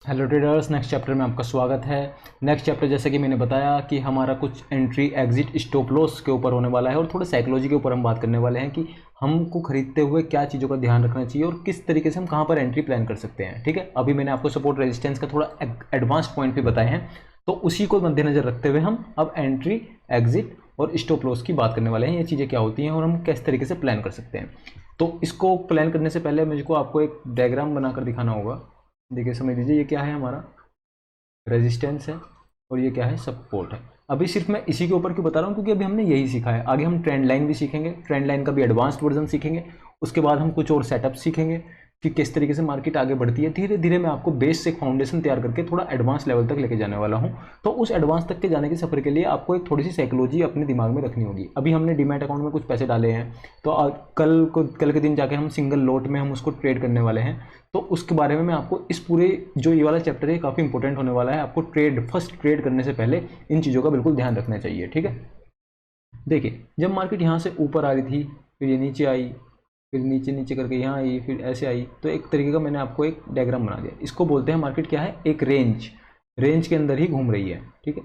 Hello traders, next chapter में आपका स्वागत है। नेक्स्ट चैप्टर जैसे कि मैंने बताया कि हमारा कुछ एंट्री एग्जिट स्टॉप लॉस के ऊपर होने वाला है और थोड़ा साइकोलॉजी के ऊपर हम बात करने वाले हैं कि हमको खरीदते हुए क्या चीज़ों का ध्यान रखना चाहिए और किस तरीके से हम कहाँ पर एंट्री प्लान कर सकते हैं। ठीक है, अभी मैंने आपको सपोर्ट रेजिस्टेंस का थोड़ा एडवांस पॉइंट भी बताए हैं, तो उसी को मद्देनजर रखते हुए हम अब एंट्री एग्जिट और स्टॉप लॉस की बात करने वाले हैं। ये चीज़ें क्या होती हैं और हम किस तरीके से प्लान कर सकते हैं। तो इसको प्लान करने से पहले मुझको आपको एक डायग्राम बनाकर दिखाना होगा। देखिए, समझ लीजिए ये क्या है, हमारा रेजिस्टेंस है और ये क्या है, सपोर्ट है। अभी सिर्फ मैं इसी के ऊपर क्यों बता रहा हूँ, क्योंकि अभी हमने यही सीखा है। आगे हम ट्रेंड लाइन भी सीखेंगे, ट्रेंड लाइन का भी एडवांस्ड वर्जन सीखेंगे। उसके बाद हम कुछ और सेटअप सीखेंगे कि किस तरीके से मार्केट आगे बढ़ती है। धीरे धीरे मैं आपको बेस से एक फाउंडेशन तैयार करके थोड़ा एडवांस लेवल तक लेके जाने वाला हूँ। तो उस एडवांस तक के जाने के सफर के लिए आपको एक थोड़ी सी साइकोलॉजी अपने दिमाग में रखनी होगी। अभी हमने डीमैट अकाउंट में कुछ पैसे डाले हैं, तो कल के दिन जाके हम सिंगल लोट में हम उसको ट्रेड करने वाले हैं। तो उसके बारे में मैं आपको इस पूरे जो ये वाला चैप्टर है काफ़ी इंपॉर्टेंट होने वाला है। आपको फर्स्ट ट्रेड करने से पहले इन चीज़ों का बिल्कुल ध्यान रखना चाहिए। ठीक है, देखिए जब मार्केट यहाँ से ऊपर आ रही थी, फिर ये नीचे आई, फिर नीचे नीचे करके यहाँ आई, फिर ऐसे आई, तो एक तरीके का मैंने आपको एक डायग्राम बना दिया। इसको बोलते हैं मार्केट क्या है, एक रेंज के अंदर ही घूम रही है। ठीक है,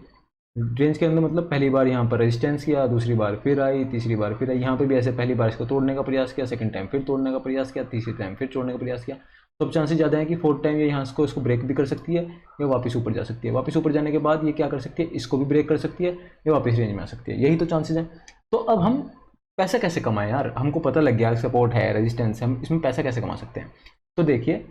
रेंज के अंदर मतलब पहली बार यहाँ पर रेजिस्टेंस किया, दूसरी बार फिर आई, तीसरी बार फिर आई। यहाँ पे भी ऐसे पहली बार इसको तोड़ने का प्रयास किया, सेकंड टाइम फिर तोड़ने का प्रयास किया, तीसरी टाइम फिर तोड़ने का प्रयास किया। तो अब चांसेस ज़्यादा है कि फोर्थ टाइम ये यहाँ इसको ब्रेक भी कर सकती है या वापस ऊपर जा सकती है। वापस ऊपर जाने के बाद ये क्या कर सकती है, इसको भी ब्रेक कर सकती है या वापस रेंज में आ सकती है। यही तो चांसेस हैं। तो अब हम पैसा कैसे कमाएं यार, हमको पता लग गया सपोर्ट है, रेजिस्टेंस है, हम इसमें पैसा कैसे कमा सकते हैं। तो देखिए,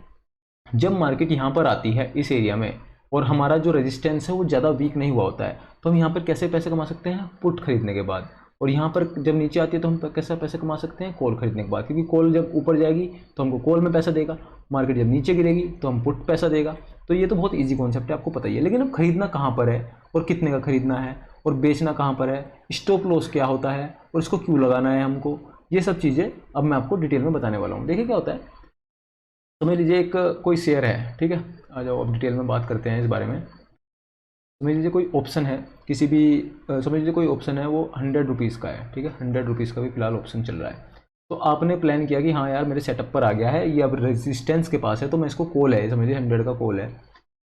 जब मार्केट यहाँ पर आती है इस एरिया में और हमारा जो रेजिस्टेंस है वो ज़्यादा वीक नहीं हुआ होता है, तो हम यहाँ पर कैसे पैसे कमा सकते हैं, पुट खरीदने के बाद। और यहाँ पर जब नीचे आती है तो हम कैसे पैसे कमा सकते हैं, कॉल खरीदने के बाद, क्योंकि कॉल जब ऊपर जाएगी तो हमको कॉल में पैसा देगा, मार्केट जब नीचे गिरेगी तो हम पुट पैसा देगा। तो ये तो बहुत ईजी कॉन्सेप्ट है, आपको पता ही है। लेकिन अब खरीदना कहाँ पर है और कितने का खरीदना है और बेचना कहाँ पर है, स्टॉप लॉस क्या होता है और इसको क्यों लगाना है हमको, ये सब चीज़ें अब मैं आपको डिटेल में बताने वाला हूँ। देखिए क्या होता है, समझ लीजिए एक कोई शेयर है। ठीक है, आ जाओ अब डिटेल में बात करते हैं इस बारे में। समझ लीजिए कोई ऑप्शन है किसी भी, समझ लीजिए कोई ऑप्शन है वो 100 रुपीज़ का है। ठीक है, 100 रुपीज़ का भी फिलहाल ऑप्शन चल रहा है। तो आपने प्लान किया कि हाँ यार मेरे सेटअप पर आ गया है, ये अब रेजिस्टेंस के पास है, तो मैं इसको कॉल है, समझिए 100 का कॉल है,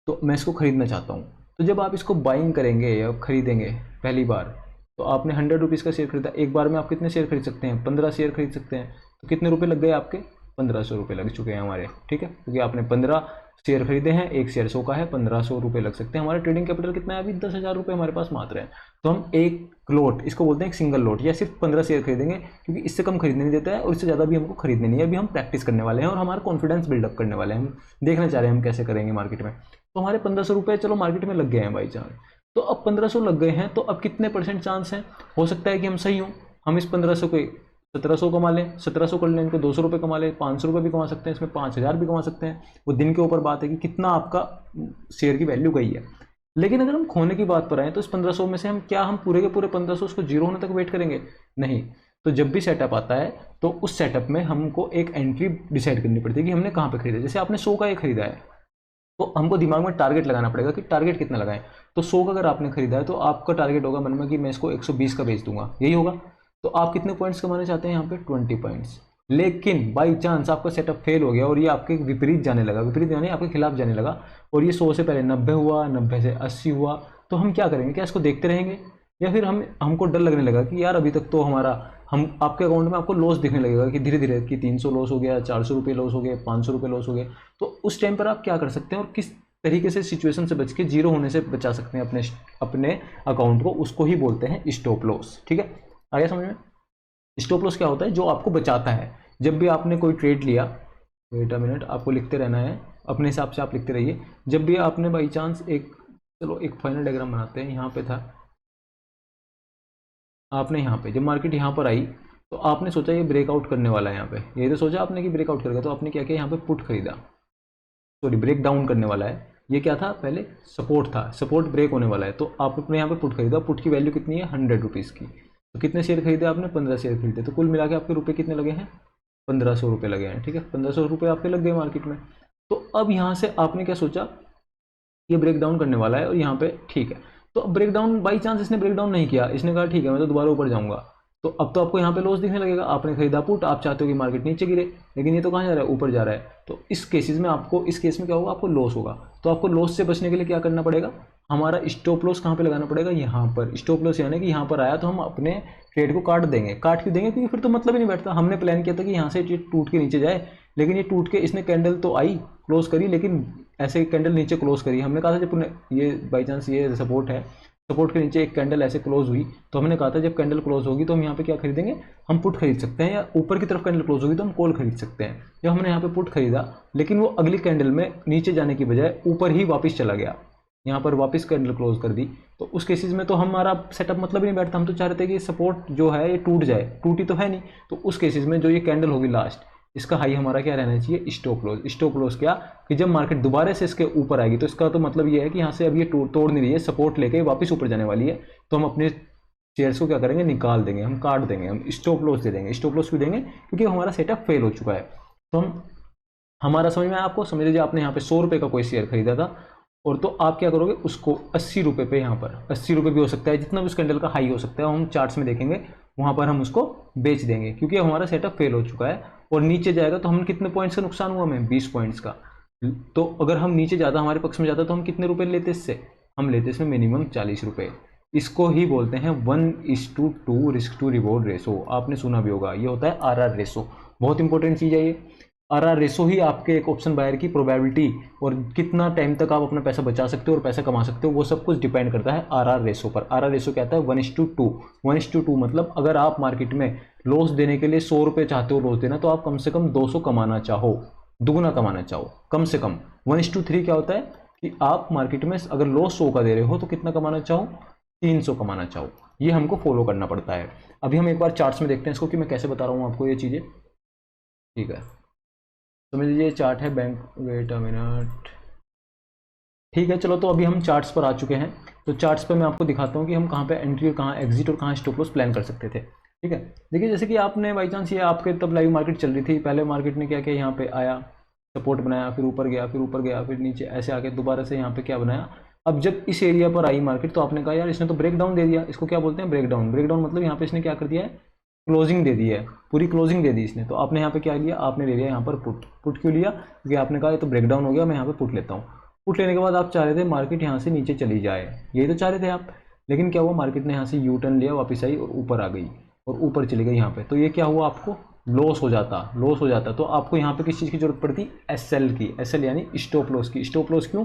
तो मैं इसको खरीदना चाहता हूँ। तो जब आप इसको बाइंग करेंगे या खरीदेंगे पहली बार, तो आपने 100 रुपीज़ का शेयर खरीदा। एक बार में आप कितने शेयर खरीद सकते हैं, 15 शेयर खरीद सकते हैं। तो कितने रुपए लग गए आपके, 1500 रुपये लग चुके हैं हमारे। ठीक है, क्योंकि आपने 15 शेयर खरीदे हैं, एक शेयर 100 का है, 1500 रुपये लग सकते हैं। हमारा ट्रेडिंग कैपिटल कितना है अभी, 10,000 रुपये हमारे पास मात्र है। तो हम एक लोट, इसको बोलते हैं एक सिंगल लोट, या सिर्फ 15 शेयर खरीदेंगे, क्योंकि इससे कम खरीदने नहीं देता है और इससे ज़्यादा भी हमको खरीदने नहीं है। अभी हम प्रैक्टिस करने वाले हैं और हमारा कॉन्फिडेंस बिल्डअप करने वाले हैं, हम देखना चाह रहे हैं हम कैसे करेंगे मार्केट में। तो हमारे 1500 रुपये चलो मार्केट में लग गए हैं बाई चांस। तो अब 1500 लग गए हैं, तो अब कितने % चांस हैं, हो सकता है कि हम सही हों, हम इस 1500 को 1700 कमा लें, 1700 कर लें, इनको 200 रुपये कमा लें, 500 रुपये भी कमा सकते हैं, इसमें 5000 भी कमा सकते हैं। वो दिन के ऊपर बात है कि कितना आपका शेयर की वैल्यू गई है। लेकिन अगर हम खोने की बात पर आए तो इस 1500 में से हम पूरे के पूरे 1500 उसको जीरो होने तक वेट करेंगे, नहीं। तो जब भी सेटअप आता है तो उस सेटअप में हमको एक एंट्री डिसाइड करनी पड़ती है कि हमने कहाँ पे खरीदा। जैसे आपने 100 का ये खरीदा है, तो हमको दिमाग में टारगेट लगाना पड़ेगा कि टारगेट कितना लगाएं। तो 100 का अगर आपने खरीदा है तो आपका टारगेट होगा मन में कि मैं इसको 120 का बेच दूंगा, यही होगा। तो आप कितने पॉइंट्स कमाने चाहते हैं यहाँ पे, 20 पॉइंट्स। लेकिन बाई चांस आपका सेटअप फेल हो गया और ये आपके विपरीत जाने लगा, विपरीत यानी आपके खिलाफ जाने लगा, और ये 100 से पहले 90 हुआ, 90 से 80 हुआ, तो हम क्या करेंगे, क्या इसको देखते रहेंगे, या फिर हमको डर लगने लगा कि यार अभी तक तो हमारा, हम आपके अकाउंट में आपको लॉस दिखने लगेगा कि धीरे धीरे कि 300 लॉस हो गया, 400 रुपये लॉस हो गए, 500 रुपये लॉस हो गए। तो उस टाइम पर आप क्या कर सकते हैं और किस तरीके से सिचुएशन से बच के जीरो होने से बचा सकते हैं अपने अकाउंट को, उसको ही बोलते हैं स्टॉप लॉस। ठीक है, आया समझ में। स्टॉप लॉस क्या होता है, जो आपको बचाता है। जब भी आपने कोई ट्रेड लिया, वेट अ मिनट, आपको लिखते रहना है अपने हिसाब से, आप लिखते रहिए। जब भी आपने बाई चांस चलो एक फाइनल डायग्राम बनाते हैं, यहाँ पे था आपने, यहाँ पे जब मार्केट यहाँ पर आई तो आपने सोचा ये ब्रेकआउट करने वाला है, यहाँ पे यही तो सोचा आपने कि ब्रेकआउट करेगा। तो आपने क्या किया, यहाँ पे पुट खरीदा, सॉरी ब्रेक डाउन करने वाला है। ये क्या था, पहले सपोर्ट था, सपोर्ट ब्रेक होने वाला है, तो आपने यहाँ पे पुट खरीदा। पुट की वैल्यू कितनी है, 100 रुपीज़ की। तो कितने शेयर खरीदे आपने, 15 शेयर खरीदे। तो कुल मिला के आपके रुपये कितने लगे हैं, 1500 रुपये लगे हैं। ठीक है, 1500 रुपये आपके लग गए मार्केट में। तो अब यहाँ से आपने क्या सोचा, ये ब्रेक डाउन करने वाला है और यहाँ पे ठीक है। तो ब्रेक डाउन बाई चांस इसने ब्रेक डाउन नहीं किया, इसने कहा ठीक है मैं तो दोबारा ऊपर जाऊँगा, तो अब तो आपको यहाँ पे लॉस दिखने लगेगा। आपने खरीदा पुट, आप चाहते हो कि मार्केट नीचे गिरे, लेकिन ये तो कहाँ जा रहा है, ऊपर जा रहा है। तो इस केसेस में आपको, इस केस में क्या होगा, आपको लॉस होगा। तो आपको लॉस से बचने के लिए क्या करना पड़ेगा, हमारा स्टॉप लॉस कहाँ पे लगाना पड़ेगा, यहाँ पर। स्टॉप लॉस यानी कि यहाँ पर आया तो हम अपने ट्रेड को काट देंगे। काट क्यों देंगे, क्योंकि फिर तो मतलब ही नहीं बैठता। हमने प्लान किया था कि यहाँ से टूट के नीचे जाए, लेकिन ये टूट के, इसने कैंडल तो आई क्लोज करी, लेकिन ऐसे कैंडल नीचे क्लोज करी। हमने कहा था जब ये बाई चांस ये सपोर्ट है, सपोर्ट के नीचे एक कैंडल ऐसे क्लोज हुई, तो हमने कहा था जब कैंडल क्लोज होगी तो हम यहाँ पे क्या खरीदेंगे, हम पुट खरीद सकते हैं, या ऊपर की तरफ कैंडल क्लोज होगी तो हम कॉल खरीद सकते हैं। जब हमने यहाँ पे पुट खरीदा, लेकिन वो अगली कैंडल में नीचे जाने की बजाय ऊपर ही वापस चला गया, यहाँ पर वापस कैंडल क्लोज कर दी, तो उस केसेस में तो हमारा सेटअप मतलब ही नहीं बैठता। हम तो चाह रहे थे कि सपोर्ट जो है ये टूट जाए, टूटी तो है नहीं। तो उस केसेस में जो ये कैंडल होगी लास्ट, इसका हाई हमारा क्या रहना चाहिए, स्टॉप लॉस। स्टॉप लॉस क्या, कि जब मार्केट दोबारा से इसके ऊपर आएगी, तो इसका तो मतलब ये है कि यहाँ से अब ये तोड़ नहीं रही है, सपोर्ट लेके वापस ऊपर जाने वाली है, तो हम अपने शेयर्स को क्या करेंगे, निकाल देंगे, हम काट देंगे, हम स्टॉप लॉस दे देंगे। स्टॉप लॉस क्यों देंगे, क्योंकि हमारा सेटअप फेल हो चुका है। तो हम, हमारा समझ में आपको, समझ लीजिए आपने यहाँ पे 100 रुपये का कोई शेयर खरीदा था, और तो आप क्या करोगे, उसको 80 रुपये पे, यहाँ पर 80 रुपये भी हो सकता है, जितना भी उस कैंडल का हाई हो सकता है, हम चार्ट्स में देखेंगे, वहाँ पर हम उसको बेच देंगे, क्योंकि हमारा सेटअप फेल हो चुका है। और नीचे जाएगा तो हम कितने पॉइंट्स का नुकसान हुआ, हमें 20 पॉइंट्स का। तो अगर हम नीचे ज़्यादा हमारे पक्ष में जाता तो हम कितने रुपए लेते इससे, हम लेते इसमें मिनिमम 40 रुपये। इसको ही बोलते हैं 1:2 रिस्क टू रिवॉर्ड रेशो। आपने सुना भी होगा, ये होता है RR रेशो। बहुत इंपॉर्टेंट चीज़ है ये। RR रेशो ही आपके एक ऑप्शन बायर की प्रोबेबिलिटी और कितना टाइम तक आप अपना पैसा बचा सकते हो और पैसा कमा सकते हो, वो सब कुछ डिपेंड करता है RR रेशो पर। RR रेशो क्या आता है, 1:2। 1:2 मतलब अगर आप मार्केट में लॉस देने के लिए 100 रुपये चाहते हो लॉस देना, तो आप कम से कम 200 कमाना चाहो, दुगना कमाना चाहो कम से कम। 1:3 क्या होता है कि आप मार्केट में अगर लॉस 100 का दे रहे हो तो कितना कमाना चाहो, 300 कमाना चाहो। ये हमको फॉलो करना पड़ता है। अभी हम एक बार चार्ट्स में देखते हैं इसको कि मैं कैसे बता रहा हूँ आपको ये चीज़ें, ठीक है। समझ लीजिए चार्ट है बैंक, वेट अ मिनट, ठीक है। चलो तो अभी हम चार्ट्स पर आ चुके हैं। तो चार्ट्स पर मैं आपको दिखाता हूँ कि हम कहाँ पे एंट्री और कहाँ एग्जिट और कहाँ स्टॉप लॉस प्लान कर सकते थे, ठीक है। देखिए जैसे कि आपने बाई चांस, ये आपके तब लाइव मार्केट चल रही थी, पहले मार्केट ने क्या किया, यहाँ पे आया, सपोर्ट बनाया, फिर ऊपर गया, फिर ऊपर गया, फिर नीचे ऐसे आके दोबारा से यहाँ पे क्या बनाया। अब जब इस एरिया पर आई मार्केट, तो आपने कहा यार इसने तो ब्रेक डाउन दे दिया। इसको क्या बोलते हैं, ब्रेक डाउन। ब्रेक डाउन मतलब यहाँ पे इसने क्या कर दिया है, क्लोजिंग दे दी है, पूरी क्लोजिंग दे दी इसने। तो आपने यहाँ पे क्या लिया, आपने ले लिया यहाँ पर पुट। पुट क्यों लिया, क्योंकि आपने कहा ये तो ब्रेक डाउन हो गया, मैं यहाँ पे पुट लेता हूँ। पुट लेने के बाद आप चाह रहे थे मार्केट यहाँ से नीचे चली जाए, यही तो चाह रहे थे आप। लेकिन क्या हुआ, मार्केट ने यहाँ से यू टर्न लिया, वापस आई और ऊपर आ गई और ऊपर चली गई यहाँ पे। तो ये क्या हुआ, आपको लॉस हो जाता, लॉस हो जाता। तो आपको यहाँ पे किस चीज़ की जरूरत पड़ती, SL की। SL यानी स्टॉप लॉस की। स्टॉप लॉस क्यों,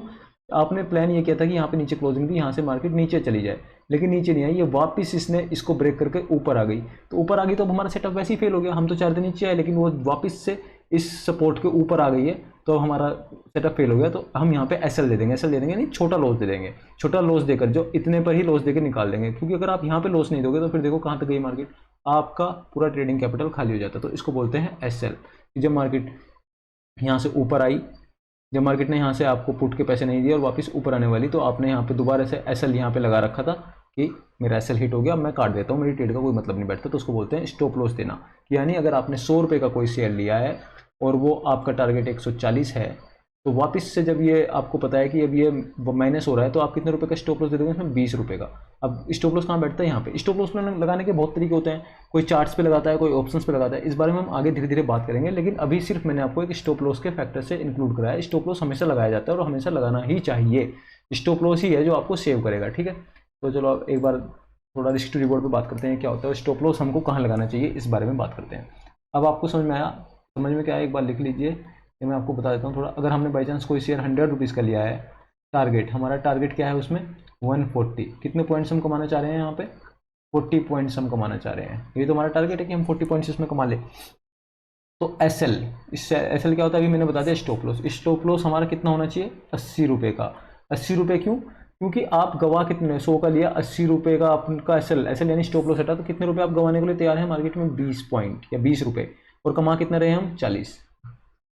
आपने प्लान ये किया था कि यहाँ पे नीचे क्लोजिंग थी, यहाँ से मार्केट नीचे चली जाए, लेकिन नीचे नहीं आई, ये वापस इसने इसको ब्रेक करके ऊपर आ गई। तो ऊपर आ गई तो अब हमारा सेटअप वैसे ही फेल हो गया। हम तो चाहते थे नीचे आए, लेकिन वो वापस से इस सपोर्ट के ऊपर आ गई है, तो हमारा सेटअप फेल हो गया। तो हम यहाँ पे SL दे देंगे। SL दे देंगे नहीं, छोटा लॉस दे देंगे। छोटा लॉस देकर, जो इतने पर ही लॉस देकर निकाल देंगे, क्योंकि अगर आप यहाँ पे लॉस नहीं दोगे तो फिर देखो कहाँ तक गई मार्केट, आपका पूरा ट्रेडिंग कैपिटल खाली हो जाता है। तो इसको बोलते हैं SL। जब मार्केट यहाँ से ऊपर आई, जब मार्केट ने यहाँ से आपको पुट के पैसे नहीं दिए और वापस ऊपर आने वाली, तो आपने यहाँ पे दोबारा से SL यहाँ पे लगा रखा था कि मेरा SL हिट हो गया, मैं काट देता हूँ, मेरी ट्रेड का कोई मतलब नहीं बैठता। तो उसको बोलते हैं स्टॉप लॉस देना। यानी अगर आपने 100 रुपये का कोई शेयर लिया है और वो आपका टारगेट 140 है, तो वापस से जब ये आपको पता है कि अब ये माइनस हो रहा है, तो आप कितने रुपए का स्टॉप लॉस दे दोगे, इसमें 20 रुपये का। अब स्टॉप लॉस कहाँ बैठता है, यहाँ पे। स्टॉप लॉस लगाने के बहुत तरीके होते हैं, कोई चार्ट्स पे लगाता है, कोई ऑप्शंस पे लगाता है। इस बारे में हम आगे धीरे धीरे बात करेंगे, लेकिन अभी सिर्फ मैंने आपको एक स्टॉप लॉस के फैक्टर से इंक्लूड कराया है। स्टॉप लॉस हमेशा लगाया जाता है और हमेशा लगाना ही चाहिए। स्टॉप लॉस ही है जो आपको सेव करेगा, ठीक है। तो चलो अब एक बार थोड़ा रिस्क टू रिवॉर्ड पर बात करते हैं, क्या होता है स्टॉप लॉस, हमको कहाँ लगाना चाहिए, इस बारे में बात करते हैं। अब आपको समझ में आया, समझ में क्या है, एक बार लिख लीजिए, ये मैं आपको बता देता हूँ थोड़ा। अगर हमने बाई चांस कोई शेयर 100 रुपीज़ का लिया है, टारगेट, हमारा टारगेट क्या है उसमें 140। कितने पॉइंट्स हम कमाना चाह रहे हैं यहाँ पे, 40 पॉइंट्स हम कमाना चाह रहे हैं। ये तो हमारा टारगेट है कि हम 40 पॉइंट्स इसमें कमा ले। तो SL, इससे SL क्या होता है अभी मैंने बता दिया, स्टॉप लॉस। स्टॉप लॉस हमारा कितना होना चाहिए, 80 रुपये का। 80 रुपये क्यों, क्योंकि आप गवा कितने, 100 का लिया, 80 रुपये का आपका SL यानी स्टॉप लॉस हटा, तो कितने रुपये आप गवाने के लिए तैयार हैं मार्केट में, 20 पॉइंट या 20 रुपये। और कमा कितना रहे हम, 40,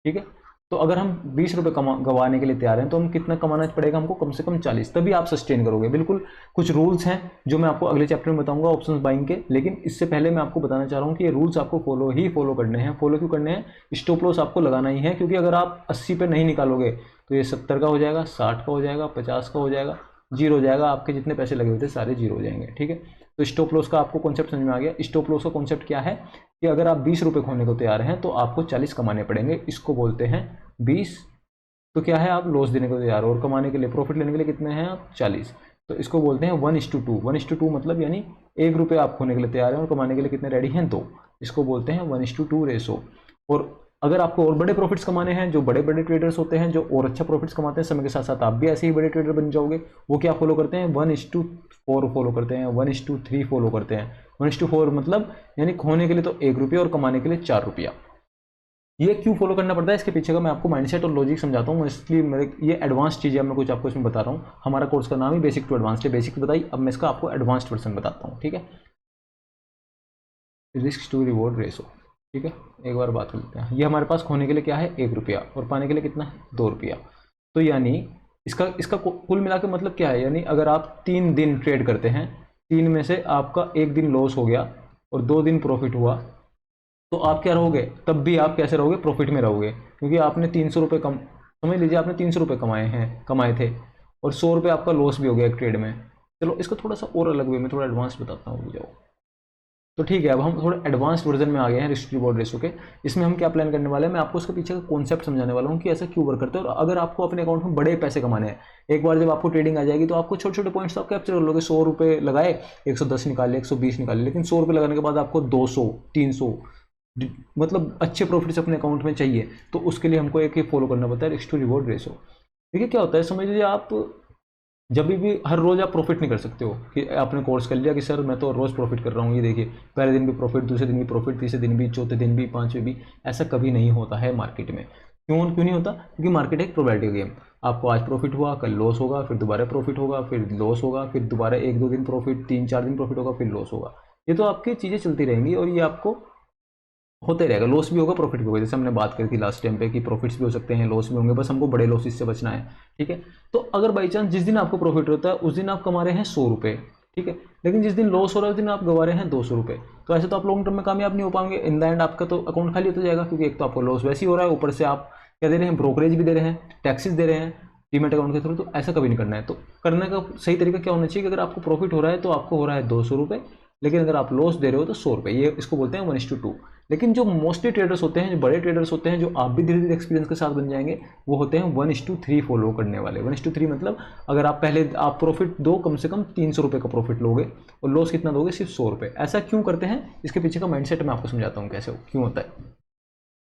ठीक है। तो अगर हम 20 रुपये गवाने के लिए तैयार हैं, तो हम कितना कमाना पड़ेगा हमको, कम से कम 40, तभी आप सस्टेन करोगे। बिल्कुल कुछ रूल्स हैं जो मैं आपको अगले चैप्टर में बताऊंगा ऑप्शंस बाइंग के, लेकिन इससे पहले मैं आपको बताना चाह रहा हूँ कि ये रूल्स आपको फॉलो करने हैं। फॉलो क्यों करने हैं, स्टॉप लॉस आपको लगाना ही है, क्योंकि अगर आप 80 पे नहीं निकालोगे तो ये 70 का हो जाएगा, 60 का हो जाएगा, 50 का हो जाएगा, जीरो हो जाएगा, आपके जितने पैसे लगे हुए थे सारे जीरो हो जाएंगे, ठीक है। तो स्टॉप लॉस का आपको कॉन्सेप्ट समझ में आ गया। स्टॉप लॉस का कॉन्सेप्ट क्या है कि अगर आप 20 रुपये खोने को तैयार हैं तो आपको 40 कमाने पड़ेंगे, इसको बोलते हैं 20। तो क्या है, आप लॉस देने को तैयार हो और कमाने के लिए, प्रॉफिट लेने के लिए कितने हैं आप, 40। तो इसको बोलते हैं 1:2। 1:2 मतलब यानी 1 रुपये आप खोने के लिए तैयार हैं और कमाने के लिए कितने रेडी हैं, 2। इसको बोलते हैं 1:2 रेशो। और अगर आपको और बड़े प्रॉफिट्स कमाने हैं, जो बड़े बड़े ट्रेडर्स होते हैं जो और अच्छा प्रॉफिट्स कमाते हैं, समय के साथ साथ आप भी ऐसे ही बड़े ट्रेडर बन जाओगे, वो क्या फॉलो करते हैं, 1:4 फॉलो करते हैं, 1:3 फॉलो करते हैं। 1:4 मतलब यानी खोने के लिए तो 1 रुपया और कमाने के लिए 4 रुपया। ये क्यों फॉलो करना पड़ता है, इसके पीछे का मैं आपको माइंडसेट और लॉजिक समझाता हूँ, इसलिए मेरे ये एडवांस चीज़ है, मैं कुछ आपको इसमें बता रहा हूँ। हमारा कोर्स का नाम ही बेसिक टू एडवांस्ड है। बेसिक बताई, अब मैं इसका आपको एडवांस्ड वर्जन बताता हूँ, ठीक है। रिस्क टू रिवॉर्ड रेशो, ठीक है। एक बार बात कर लेते हैं। ये हमारे पास खोने के लिए क्या है, 1 रुपया, और पाने के लिए कितना है, 2 रुपया। तो यानी इसका कुल मिला के मतलब क्या है, यानी अगर आप 3 दिन ट्रेड करते हैं, 3 में से आपका 1 दिन लॉस हो गया और 2 दिन प्रॉफिट हुआ, तो आप क्या रहोगे, तब भी आप कैसे रहोगे, प्रॉफिट में रहोगे, क्योंकि आपने 300 रुपये कम, समझ लीजिए आपने 300 रुपये कमाए थे, और 100 रुपये आपका लॉस भी हो गया एक ट्रेड में। चलो इसको थोड़ा सा और अलग वे में, थोड़ा एडवांस बताता हूँ, जाओ। तो ठीक है, अब हम थोड़ा एडवांस्ड वर्जन में आ गए हैं रिस्क रिवॉर्ड रेशो के। इसमें हम क्या प्लान करने वाले हैं, मैं आपको उसके पीछे का कॉन्सेप्ट समझाने वाला हूँ कि ऐसा क्यों वर्क करता है। और अगर आपको अपने अकाउंट में बड़े पैसे कमाने हैं, एक बार जब आपको ट्रेडिंग आ जाएगी तो आपको छोटे छोटे पॉइंट्स आप कैप्चर कर लोगे। 100 रुपये लगाए, 110 निकाले, 120 निकाले, लेकिन 100 रुपये लगाने के बाद आपको 200, 300 मतलब अच्छे प्रॉफिट्स अपने अकाउंट में चाहिए, तो उसके लिए हमको एक फॉलो करना पड़ता है, रिस्क टू रिवॉर्ड रेशो। देखिए क्या होता है, समझ लीजिए आप जब भी हर रोज़ आप प्रॉफिट नहीं कर सकते हो कि आपने कोर्स कर लिया कि सर मैं तो रोज़ प्रॉफिट कर रहा हूँ, ये देखिए पहले दिन भी प्रॉफिट, दूसरे दिन भी प्रॉफिट, तीसरे दिन भी, चौथे दिन भी, पाँचवें भी। ऐसा कभी नहीं होता है मार्केट में। क्यों नहीं होता, क्योंकि मार्केट एक प्रोबेबिलिटी गेम। आपको आज प्रॉफिट हुआ, कल लॉस होगा, फिर दोबारा प्रॉफिट होगा, फिर लॉस होगा, फिर दोबारा 1-2 दिन प्रॉफिट, 3-4 दिन प्रॉफिट होगा, फिर लॉस होगा। ये तो आपकी चीज़ें चलती रहेंगी और ये आपको होते रहेगा। लॉस भी होगा, प्रॉफिट भी होगा, जैसे हमने बात करी थी लास्ट टाइम पे कि प्रॉफिट्स भी हो सकते हैं, लॉस भी होंगे, बस हमको बड़े लॉसेस से बचना है, ठीक है। तो अगर बाई चांस जिस दिन आपको प्रॉफिट होता है उस दिन आप कमा रहे हैं 100 रुपये, ठीक है, लेकिन जिस दिन लॉस हो रहा है उस दिन आप गवा रहे हैं 200 रुपये, तो ऐसे तो आप लॉन्ग टर्म में कामयाब नहीं हो पाएंगे। इन द एंड आपका तो अकाउंट खाली होता जाएगा, क्योंकि एक तो आपको लॉस वैसे ही हो रहा है, ऊपर से आप क्या दे रहे हैं, ब्रोकरेज भी दे रहे हैं, टैक्सेस दे रहे हैं डीमेट अकाउंट के थ्रू। तो ऐसा कभी नहीं करना है। तो करने का सही तरीका क्या होना चाहिए कि अगर आपको प्रॉफिट हो रहा है तो आपको हो रहा है 200 रुपये, लेकिन अगर आप लॉस दे रहे हो तो 100 रुपये। ये इसको बोलते हैं 1:2। लेकिन जो मोस्टली ट्रेडर्स होते हैं, जो बड़े ट्रेडर्स होते हैं, जो आप भी धीरे धीरे एक्सपीरियंस के साथ बन जाएंगे, वो होते हैं 1:3 फॉलो करने वाले। 1:3 मतलब अगर आप पहले आप प्रॉफिट दो, कम से कम 300 रुपये का प्रॉफिट लोगे और लॉस कितना दोगे, सिर्फ 100 रुपये। ऐसा क्यों करते हैं, इसके पीछे का माइंडसेट मैं आपको समझाता हूँ कैसे क्यों होता है।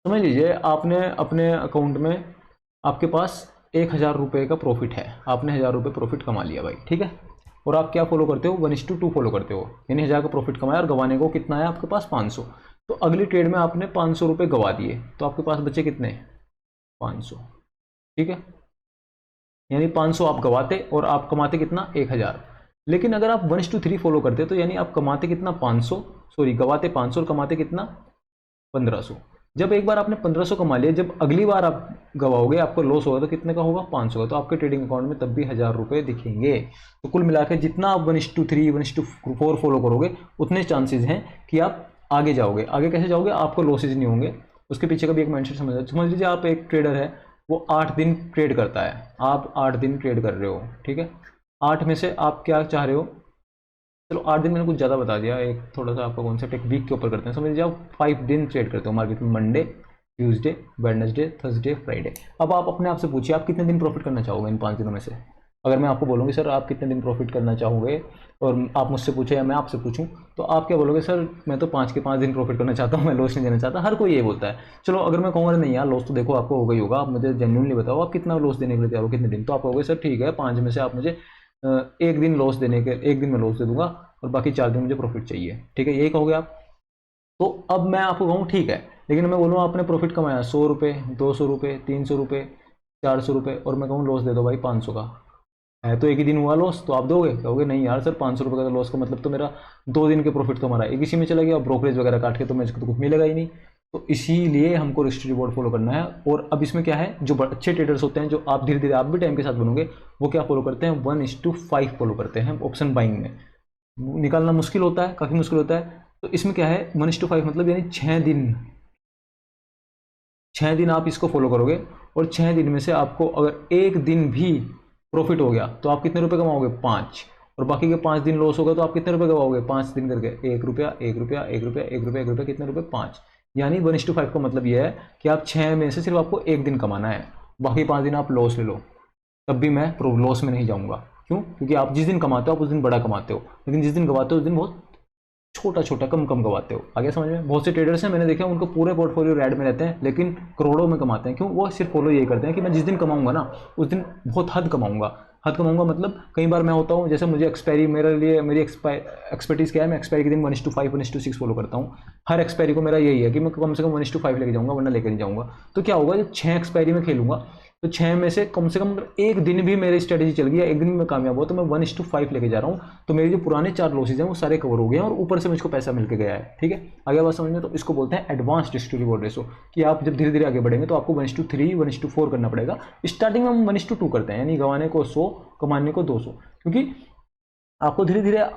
समझ लीजिए आपने अपने अकाउंट में, आपके पास 1000 रुपये का प्रॉफिट है, आपने 1000 रुपये प्रॉफिट कमा लिया भाई, ठीक है। और आप क्या फॉलो करते हो, 1:2 फॉलो करते हो, यानी 1000 का प्रॉफिट कमाया और गंवाने को कितना है आपके पास, 500। तो अगली ट्रेड में आपने 500 रुपये गंवा दिए, तो आपके पास बचे कितने, 500, ठीक है। यानी 500 आप गंवाते और आप कमाते कितना, 1000। लेकिन अगर आप 1:3 फॉलो करते तो यानी आप कमाते कितना, 500, सॉरी गंवाते 500 और कमाते कितना, 1500। जब एक बार आपने 1500 कमा लिया, जब अगली बार आप गवाओगे, आपको लॉस होगा तो कितने का होगा, 500 का। तो आपके ट्रेडिंग अकाउंट में तब भी 1000 रुपये दिखेंगे। तो कुल मिलाकर जितना आप 1:3, 1:4 फॉलो करोगे, उतने चांसेस हैं कि आप आगे जाओगे। आगे कैसे जाओगे, आपको लॉसेज नहीं होंगे। उसके पीछे का भी एक माइंडसेट समझ लीजिए आप एक ट्रेडर है, वो 8 दिन ट्रेड करता है, आप 8 दिन ट्रेड कर रहे हो, ठीक है। 8 में से आप क्या चाह रहे हो, चलो 8 दिन मैंने कुछ ज़्यादा बता दिया, एक थोड़ा सा आपका कॉन्सेप्ट एक वीक के ऊपर करते हैं। समझ लीजिए आप 5 दिन ट्रेड करते हो मार्केट में, Monday, Tuesday, Wednesday, Thursday, Friday. अब आप अपने आप से पूछिए आप कितने दिन प्रॉफिट करना चाहोगे इन 5 दिनों में से। अगर मैं आपको बोलूँगी सर आप कितने दिन प्रॉफिट करना चाहोगे, और आप मुझसे पूछे या मैं आपसे पूछूं, तो आप क्या बोलोगे, सर मैं तो 5 के 5 दिन प्रॉफिट करना चाहता हूँ, मैं लॉस नहीं देना चाहता। हर कोई ये बोलता है। चलो अगर मैं कहूँगा नहीं यार लॉस तो देखो आपको होगा ही होगा, आप मुझे जेन्युइनली बताओ आप कितना लॉस देने के लिए तैयार हो, कितने दिन। तो आप कहोगे सर ठीक है 5 में से आप मुझे 1 दिन लॉस देने के, 1 दिन में लॉस दे दूंगा और बाकी 4 दिन मुझे प्रॉफिट चाहिए, ठीक है, यही कहोगे आप। तो अब मैं आपको कहूँ ठीक है, लेकिन मैं बोलूँ आपने प्रॉफिट कमाया 100 रुपये, 200 रुपये, 300 रुपये, 400 रुपये, और मैं कहूँ लॉस दे दो भाई 500 का, है तो एक ही दिन हुआ लॉस, तो आप दोगे, कहोगे नहीं यार सर 500 रुपये का लॉस का मतलब तो मेरा 2 दिन के प्रॉफिट तो हमारा एक इसी में चला गया, ब्रोकरेज वगैरह काट के तो मुझे तो कुछ मिलेगा ही नहीं। तो इसीलिए हमको रिस्क रिवॉर्ड फॉलो करना है। और अब इसमें क्या है, जो अच्छे ट्रेडर्स होते हैं, जो आप धीरे धीरे आप भी टाइम के साथ बनोगे, वो क्या फॉलो करते हैं, 1:5 फॉलो करते हैं ऑप्शन बाइंग में। निकालना मुश्किल होता है, काफ़ी मुश्किल होता है। तो इसमें क्या है 1:5 मतलब यानी 6 दिन आप इसको फॉलो करोगे, और 6 दिन में से आपको अगर एक दिन भी प्रॉफिट हो गया तो आप कितने रुपए कमाओगे, 5। और बाकी के 5 दिन लॉस होगा तो आप कितने रुपए गवाओगे? 5 दिन करके 1 रुपया 1 रुपया 1 रुपया 1 रुपया 1 रुपया, कितने रुपए? 5। यानी 1:5 का मतलब यह है कि आप 6 में से सिर्फ आपको 1 दिन कमाना है, बाकी 5 दिन आप लॉस ले लो, तब भी मैं लॉस में नहीं जाऊंगा। क्यों? क्योंकि आप जिस दिन कमाते हो आप उस दिन बड़ा कमाते हो, लेकिन जिस दिन गवाते हो उस दिन बहुत छोटा छोटा कम कम गवाते हो। आगे समझ में? बहुत से ट्रेडर्स हैं, मैंने देखा उनको पूरे पोर्टफोलियो रेड में रहते हैं लेकिन करोड़ों में कमाते हैं। क्यों? वो सिर्फ फॉलो यही करते हैं कि मैं जिस दिन कमाऊंगा ना उस दिन बहुत हद कमाऊंगा। हद कमाऊंगा मतलब कई बार मैं होता हूँ, जैसे मुझे एक्सपायरी, मेरे लिए मेरी एक्सपर्टीज़ क्या है, मैं एक्सपायरी के दिन 1:5 1:6 फॉलो करता हूँ। हर एक्सपायरी को मेरा यही है कि मैं कम से कम 1:5 लेके जाऊंगा, वरना लेकर नहीं जाऊंगा। तो क्या होगा, जब 6 एक्सपायरी में खेलूंगा तो 6 में से कम एक दिन भी मेरी स्ट्रेटेजी चल गई, एक दिन में कामयाब हुआ, तो मैं 1:5 लेके जा रहा हूँ। तो मेरे जो पुराने 4 लॉसेज हैं वो सारे कवर हो गए हैं और ऊपर से मुझको पैसा मिल के गया है। ठीक है, आगे बात समझ में? तो इसको बोलते हैं advance risk to reward ratio, कि आप जब धीरे धीरे आगे बढ़ेंगे तो आपको 1:3 1:4 करना पड़ेगा। स्टार्टिंग में हम 1:2 करते हैं, यानी गंवाने को 100 कमाने को 200, क्योंकि आपको धीरे धीरे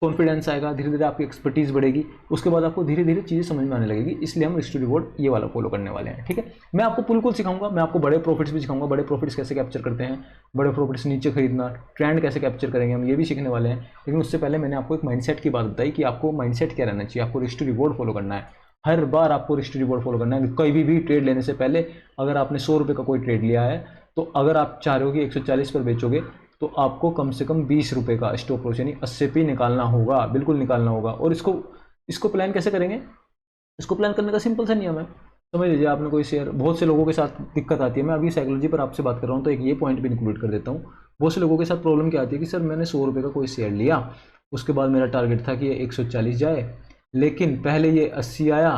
कॉन्फिडेंस आएगा, धीरे धीरे आपकी एक्सपर्टीज बढ़ेगी, उसके बाद आपको धीरे धीरे चीज़ें समझ में आने लगेगी। इसलिए हम रिस्क टू रिवॉर्ड ये वाला फॉलो करने वाले हैं। ठीक है, मैं आपको बिल्कुल सिखाऊंगा, मैं आपको बड़े प्रॉफिट्स भी सिखाऊंगा, बड़े प्रॉफिट्स कैसे कैप्चर करते हैं, बड़े प्रॉफिट्स नीचे खरीदना, ट्रेंड कैसे कैप्चर करेंगे, हम ये भी सीखने वाले हैं। लेकिन उससे पहले मैंने आपको एक माइंडसेट की बात बताई कि आपको माइंडसेट क्या रहना चाहिए। आपको रिस्क टू रिवॉर्ड फॉलो करना है, हर बार आपको रिस्क टू रिवॉर्ड फॉलो करना है। कोई भी ट्रेड लेने से पहले अगर आपने 100 रुपये का कोई ट्रेड लिया है तो अगर आप चाह रहे हो कि 140 पर बेचोगे तो आपको कम से कम 20 रुपये का स्टॉप लॉस यानी 80 पे निकालना होगा, बिल्कुल निकालना होगा। और इसको प्लान कैसे करेंगे? इसको प्लान करने का सिंपल सा नियम है। समझ लीजिए, आपने कोई शेयर, बहुत से लोगों के साथ दिक्कत आती है, मैं अभी साइकोलॉजी पर आपसे बात कर रहा हूँ तो एक ये पॉइंट भी इंक्लूड कर देता हूँ। बहुत से लोगों के साथ प्रॉब्लम क्या आती है कि सर मैंने 100 रुपये का कोई शेयर लिया, उसके बाद मेरा टारगेट था कि ये 140 जाए, लेकिन पहले ये 80 आया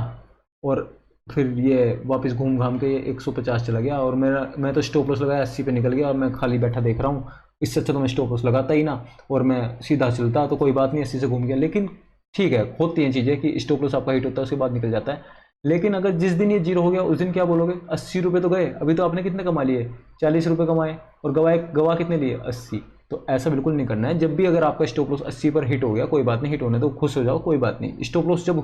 और फिर ये वापस घूम घाम के ये 150 चला गया और मैं तो स्टॉप लॉस लगाया 80 पे निकल गया और मैं खाली बैठा देख रहा हूँ। इससे अच्छा तो मैं स्टॉप लॉस लगाता ही ना और मैं सीधा चलता, तो कोई बात नहीं, 80 से घूम गया। लेकिन ठीक है, होती हैं चीज़ें कि स्टॉप लॉस आपका हिट होता है, उसके बाद निकल जाता है। लेकिन अगर जिस दिन ये 0 हो गया उस दिन क्या बोलोगे? 80 रुपये तो गए, अभी तो आपने कितने कमा लिए? 40 रुपये कमाए और गवा कितने लिए? 80। तो ऐसा बिल्कुल नहीं करना है। जब भी अगर आपका स्टॉप लॉस 80 पर हिट हो गया, कोई बात नहीं, हिट होने तो खुश हो जाओ, कोई बात नहीं। स्टॉप लॉस जब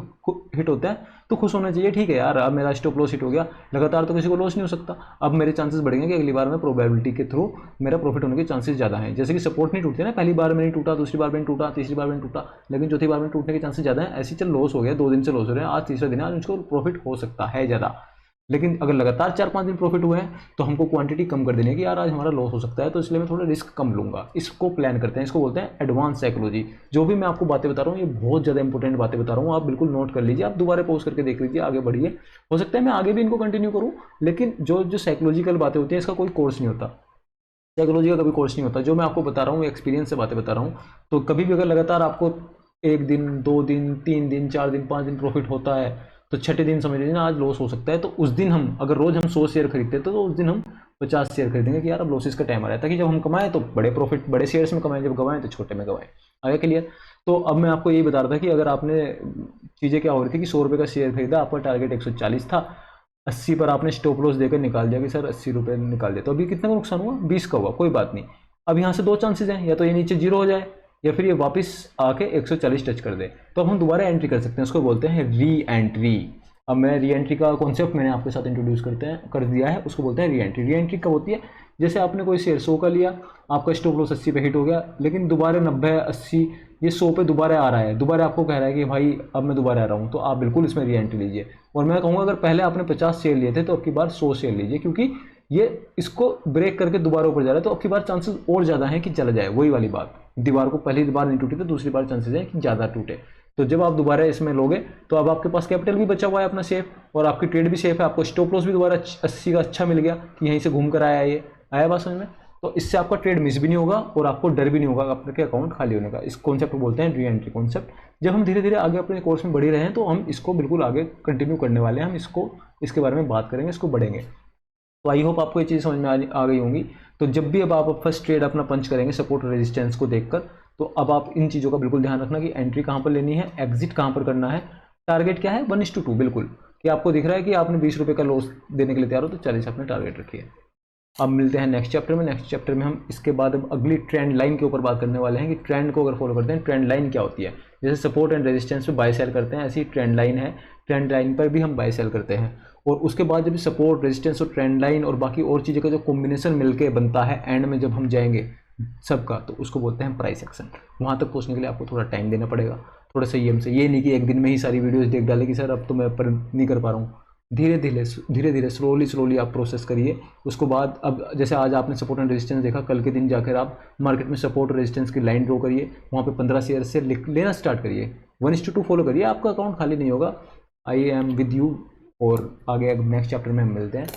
हिट होता है तो खुश होना चाहिए, ठीक है यार अब मेरा स्टॉप लॉस हिट हो गया, लगातार तो किसी को लॉस नहीं हो सकता, अब मेरे चांसेस बढ़ेंगे कि अगली बार में प्रोबेबिलिटी के थ्रू मेरा प्रॉफिट होने के चांसेस ज़्यादा हैं। जैसे कि सपोर्ट नहीं टूटते ना, पहली बार में नहीं टूटा, दूसरी बार में नहीं टूटा, तीसरी बार में नहीं टूटा, लेकिन चौथी बार में टूटने के चांसेस ज़्यादा हैं। ऐसी चल लॉस हो गया, 2 दिन से लॉस हो रहे हैं, आज तीसरा दिन है, आज उसको प्रॉफिट हो सकता है ज़्यादा। लेकिन अगर लगातार 4-5 दिन प्रॉफिट हुए हैं तो हमको क्वांटिटी कम कर देनी है कि यार आज हमारा लॉस हो सकता है, तो इसलिए मैं थोड़ा रिस्क कम लूंगा। इसको प्लान करते हैं, इसको बोलते हैं एडवांस साइकोलॉजी। जो भी मैं आपको बातें बता रहा हूँ ये बहुत ज़्यादा इंपॉर्टेंट बातें बता रहा हूँ, आप बिल्कुल नोट कर लीजिए, आप दोबारा पॉज करके देख लीजिए, आगे बढ़िए। हो सकता है मैं आगे भी इनको कंटिन्यू करूँ, लेकिन जो साइकोलॉजिकल बातें होती हैं इसका कोई कोर्स नहीं होता, साइकोलॉजी का कभी कोर्स नहीं होता। जो मैं आपको बता रहा हूँ एक्सपीरियंस से बातें बता रहा हूँ। तो कभी भी अगर लगातार आपको 1 दिन 2 दिन 3 दिन 4 दिन 5 दिन प्रॉफिट होता है तो छठे दिन समझ लीजिए ना आज लॉस हो सकता है, तो उस दिन हम अगर रोज हम 100 शेयर खरीदते हैं तो उस दिन हम 50 शेयर खरीदेंगे कि यार अब लॉसेस का टाइम आ रहा है, ताकि जब हम कमाएं तो बड़े प्रॉफिट बड़े शेयर्स में कमाएं, जब गवाएं तो छोटे में गवाएं। आगे क्लियर? तो अब मैं आपको यही बता रहा था कि अगर आपने चीज़ें क्या हो रही थी कि 100 रुपये का शेयर खरीदा, आपका टारगेट 140 था, 80 पर आपने स्टॉप लॉस देकर निकाल दिया कि सर 80 रुपये निकाल दिया, तो अभी कितने का नुकसान हुआ? 20 का हुआ, कोई बात नहीं। अब यहाँ से 2 चांसेस हैं, या तो ये नीचे 0 हो जाए या फिर ये वापस आके 140 टच कर दे, तो अब हम दोबारा एंट्री कर सकते हैं, उसको बोलते हैं री एंट्री। अब मैं री एंट्री का कॉन्सेप्ट मैंने आपके साथ इंट्रोड्यूस कर दिया है, उसको बोलते हैं री एंट्री। री एंट्री कब होती है? जैसे आपने कोई शेयर 100 का लिया, आपका स्टॉप लॉस 80 पे हिट हो गया, लेकिन दोबारा 90 80 ये 100 पे दोबारा आ रहा है, दोबारा आपको कह रहा है कि भाई अब मैं दोबारा आ रहा हूँ, तो आप बिल्कुल इसमें री एंट्री लीजिए। और मैं कहूँगा अगर पहले आपने 50 शेयर लिए थे तो अब की बार 100 शेयर लीजिए, क्योंकि ये इसको ब्रेक करके दोबारा ऊपर जा रहा है, तो अब की बार चांसेस और ज़्यादा हैं कि चला जाए। वही वाली बात, दीवार को पहली बार नहीं टूटी तो दूसरी बार चांसेस है कि ज़्यादा टूटे। तो जब आप दोबारा इसमें लोगे तो अब आपके पास कैपिटल भी बचा हुआ है अपना सेफ, और आपकी ट्रेड भी सेफ है, आपको स्टॉप लॉस भी दोबारा 80 का अच्छा मिल गया कि यहीं से घूम कर आया ये, आया बात समझ में? तो इससे आपका ट्रेड मिस भी नहीं होगा और आपको डर भी नहीं होगा आपके अकाउंट खाली होने का। इस कॉन्सेप्ट को बोलते हैं री एंट्री कॉन्सेप्ट। जब हम धीरे धीरे आगे अपने कोर्स में बढ़ रहे हैं तो हम इसको बिल्कुल आगे कंटिन्यू करने वाले हैं, हम इसके बारे में बात करेंगे, इसको बढ़ेंगे। तो आई होप आपको ये चीज़ समझ में आ गई होंगी। तो जब भी अब आप फर्स्ट ट्रेड अपना पंच करेंगे सपोर्ट रेजिस्टेंस को देखकर, तो अब आप इन चीज़ों का बिल्कुल ध्यान रखना कि एंट्री कहाँ पर लेनी है, एग्जिट कहाँ पर करना है, टारगेट क्या है 1:2 बिल्कुल, कि आपको दिख रहा है कि आपने 20 रुपये का लॉस देने के लिए तैयार हो तो 40 आपने टारगेट रखी है। अब मिलते हैं नेक्स्ट चैप्टर में। नेक्स्ट चैप्टर में हम इसके बाद अब अगली ट्रेंड लाइन के ऊपर बात करने वाले हैं कि ट्रेंड को अगर फॉलो करते हैं ट्रेंड लाइन क्या होती है। जैसे सपोर्ट एंड रेजिस्टेंस पे बाय सेल करते हैं, ऐसी ट्रेंड लाइन है, ट्रेंड लाइन पर भी हम बाय सेल करते हैं। और उसके बाद जब सपोर्ट रेजिस्टेंस और ट्रेंड लाइन और बाकी और चीज़ों का जो कॉम्बिनेशन मिलके बनता है, एंड में जब हम जाएंगे सबका, तो उसको बोलते हैं प्राइस एक्शन। वहाँ तक पहुँचने के लिए आपको थोड़ा टाइम देना पड़ेगा, थोड़ा संयम से। ये नहीं कि एक दिन में ही सारी वीडियोस देख डाले कि सर अब तो मैं पर नहीं कर पा रहा हूँ। धीरे धीरे स्लोली आप प्रोसेस करिए। उसको बाद अब जैसे आज आपने सपोर्ट एंड रेजिस्टेंस देखा, कल के दिन जाकर आप मार्केट में सपोर्ट रेजिस्टेंस की लाइन ड्रॉ करिए, वहाँ पे 15 शेयर से लेना स्टार्ट करिए, 1:2 फॉलो करिए, आपका अकाउंट खाली नहीं होगा। I am with you. और आगे अब नेक्स्ट चैप्टर में हम मिलते हैं।